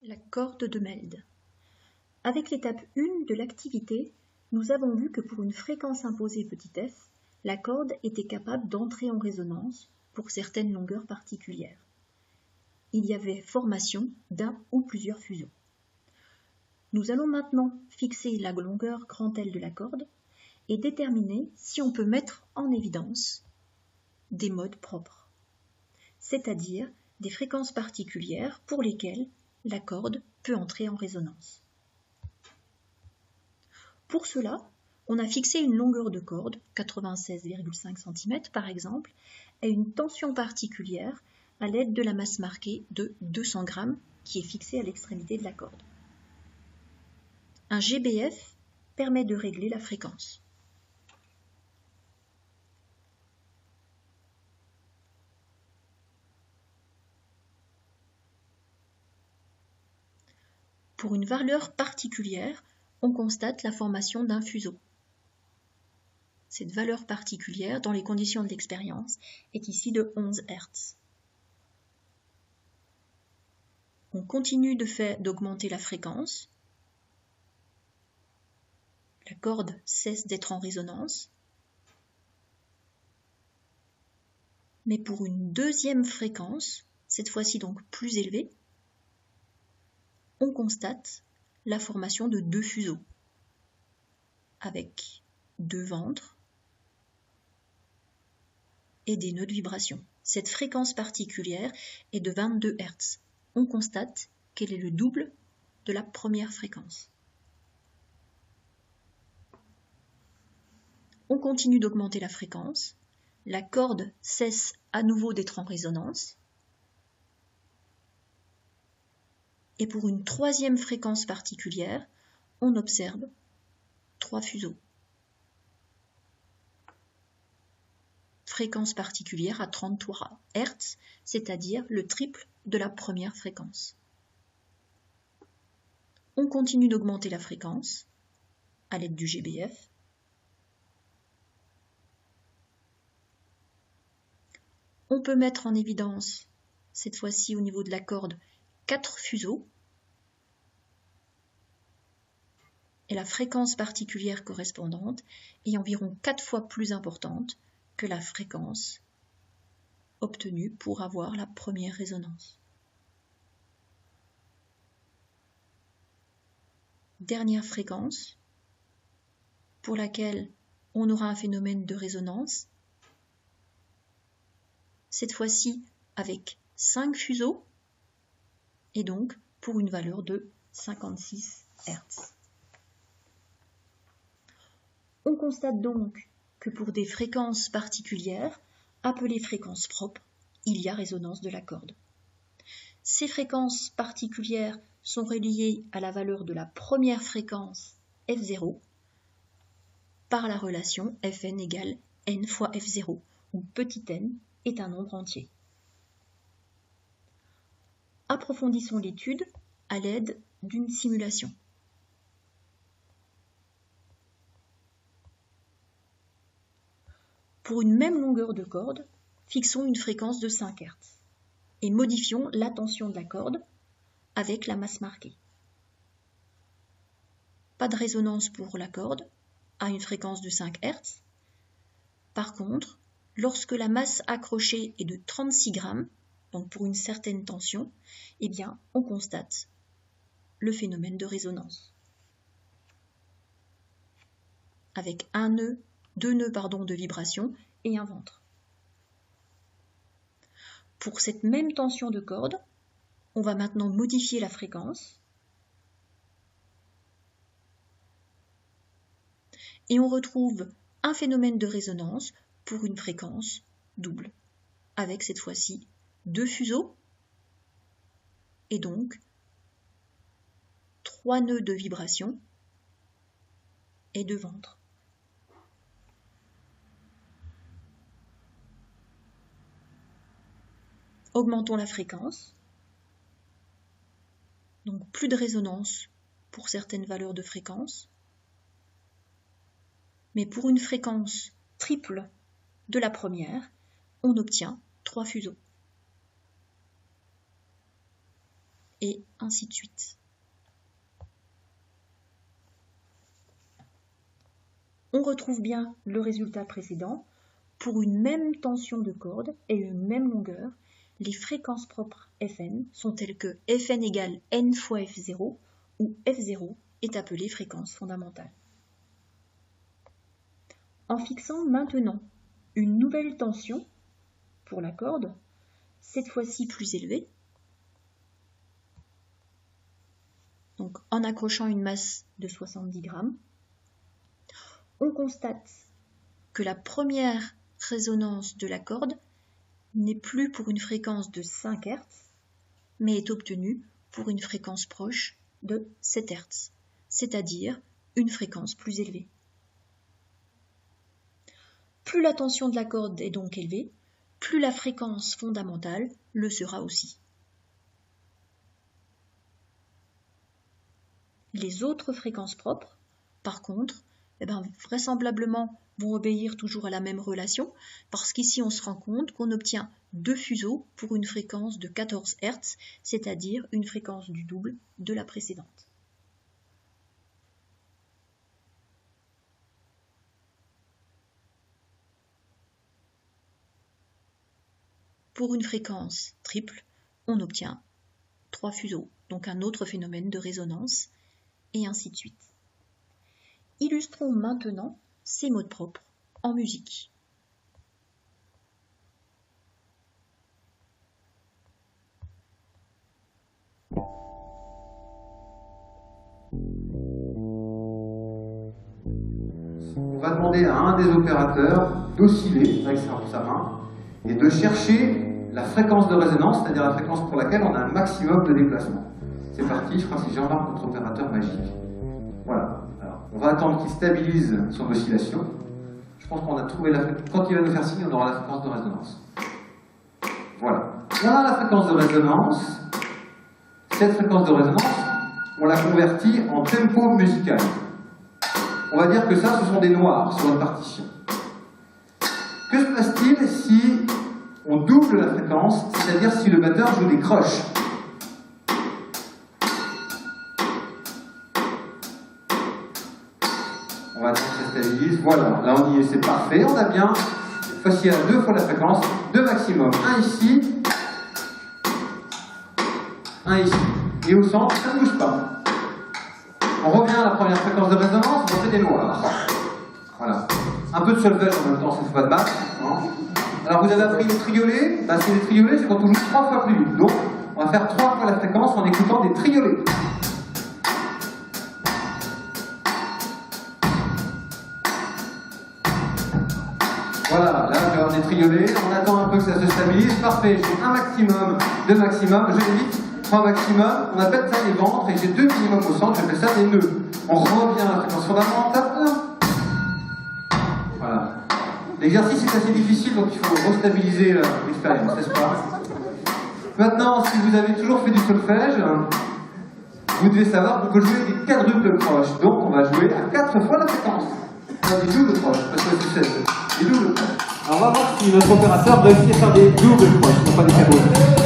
La corde de Melde. Avec l'étape 1 de l'activité, nous avons vu que pour une fréquence imposée petit f, la corde était capable d'entrer en résonance pour certaines longueurs particulières. Il y avait formation d'un ou plusieurs fuseaux. Nous allons maintenant fixer la longueur grand L de la corde et déterminer si on peut mettre en évidence des modes propres, c'est-à-dire des fréquences particulières pour lesquelles la corde peut entrer en résonance. Pour cela, on a fixé une longueur de corde, 96,5 cm par exemple, et une tension particulière à l'aide de la masse marquée de 200 g qui est fixée à l'extrémité de la corde. Un GBF permet de régler la fréquence. Pour une valeur particulière, on constate la formation d'un fuseau. Cette valeur particulière, dans les conditions de l'expérience, est ici de 11 Hz. On continue d'augmenter la fréquence. La corde cesse d'être en résonance. Mais pour une deuxième fréquence, cette fois-ci donc plus élevée, on constate la formation de deux fuseaux avec deux ventres et des nœuds de vibration. Cette fréquence particulière est de 22 Hz. On constate qu'elle est le double de la première fréquence. On continue d'augmenter la fréquence. La corde cesse à nouveau d'être en résonance. Et pour une troisième fréquence particulière, on observe trois fuseaux. Fréquence particulière à 33 Hz, c'est-à-dire le triple de la première fréquence. On continue d'augmenter la fréquence à l'aide du GBF. On peut mettre en évidence, cette fois-ci au niveau de la corde, 4 fuseaux. Et la fréquence particulière correspondante est environ 4 fois plus importante que la fréquence obtenue pour avoir la première résonance. Dernière fréquence pour laquelle on aura un phénomène de résonance, cette fois-ci avec 5 fuseaux et donc pour une valeur de 56 Hz. On constate donc que pour des fréquences particulières, appelées fréquences propres, il y a résonance de la corde. Ces fréquences particulières sont reliées à la valeur de la première fréquence F0 par la relation Fn égale n fois F0, où petit n est un nombre entier. Approfondissons l'étude à l'aide d'une simulation. Pour une même longueur de corde, fixons une fréquence de 5 Hz et modifions la tension de la corde avec la masse marquée. Pas de résonance pour la corde à une fréquence de 5 Hz. Par contre, lorsque la masse accrochée est de 36 g, donc pour une certaine tension, eh bien, on constate le phénomène de résonance. Avec deux nœuds de vibration et un ventre. Pour cette même tension de corde, on va maintenant modifier la fréquence et on retrouve un phénomène de résonance pour une fréquence double, avec cette fois-ci deux fuseaux et donc 3 nœuds de vibration et 2 ventres. Augmentons la fréquence, donc plus de résonance pour certaines valeurs de fréquence, mais pour une fréquence triple de la première, on obtient 3 fuseaux. et ainsi de suite. On retrouve bien le résultat précédent. Pour une même tension de corde et une même longueur, les fréquences propres Fn sont telles que Fn égale n fois F0, où F0 est appelée fréquence fondamentale. En fixant maintenant une nouvelle tension pour la corde, cette fois-ci plus élevée, donc en accrochant une masse de 70 grammes, on constate que la première résonance de la corde n'est plus pour une fréquence de 5 Hz, mais est obtenue pour une fréquence proche de 7 Hz, c'est-à-dire une fréquence plus élevée. Plus la tension de la corde est donc élevée, plus la fréquence fondamentale le sera aussi. Les autres fréquences propres, par contre, vraisemblablement vont obéir toujours à la même relation, parce qu'ici on se rend compte qu'on obtient deux fuseaux pour une fréquence de 14 Hz, c'est-à-dire une fréquence du double de la précédente. Pour une fréquence triple, on obtient 3 fuseaux, donc un autre phénomène de résonance, et ainsi de suite. Illustrons maintenant ces modes propres en musique. On va demander à un des opérateurs d'osciller avec sa main et de chercher la fréquence de résonance, c'est-à-dire la fréquence pour laquelle on a un maximum de déplacement. C'est parti, je crois que c'est Jean-Marc, notre opérateur magique. Voilà. Alors, on va attendre qu'il stabilise son oscillation. Je pense qu'on a trouvé la fréquence. Quand il va nous faire signe, on aura la fréquence de résonance. Voilà. On a la fréquence de résonance. Cette fréquence de résonance, on la convertit en tempo musical. On va dire que ça, ce sont des noirs sur une partition. Que se passe-t-il si on double la fréquence, c'est-à-dire si le batteur joue des croches? On va attendre que ça stabilise. Voilà, là on y est, c'est parfait. On a bien, cette fois-ci, il y a 2 fois la fréquence, 2 maximum. Un ici, un ici. Et au centre, ça ne bouge pas. On revient à la première fréquence de résonance, on fait des noirs. Voilà. Un peu de solfège en même temps, cette fois de basse. Alors vous avez appris les triolets, c'est les triolets, c'est quand on joue 3 fois plus vite. Donc, on va faire 3 fois la fréquence en écoutant des triolets. Voilà, là je vais avoir des triolets, on attend un peu que ça se stabilise, parfait, j'ai un maximum, 2 maximum, je l'évite, 3 maximum, on appelle ça des ventres, et j'ai 2 minimum au centre, j'appelle ça des nœuds. On revient à la fréquence fondamentale. Voilà. L'exercice est assez difficile, donc il faut restabiliser l'expérience, n'est-ce pas? Maintenant, si vous avez toujours fait du solfège, vous devez savoir qu'on peut jouer des quadruples croches. Donc on va jouer à 4 fois la fréquence. Pas des doubles croches, parce que c'est 16. Des doubles croches. Alors on va voir si notre opérateur réussit à faire des doubles croches, non pas des quadruples.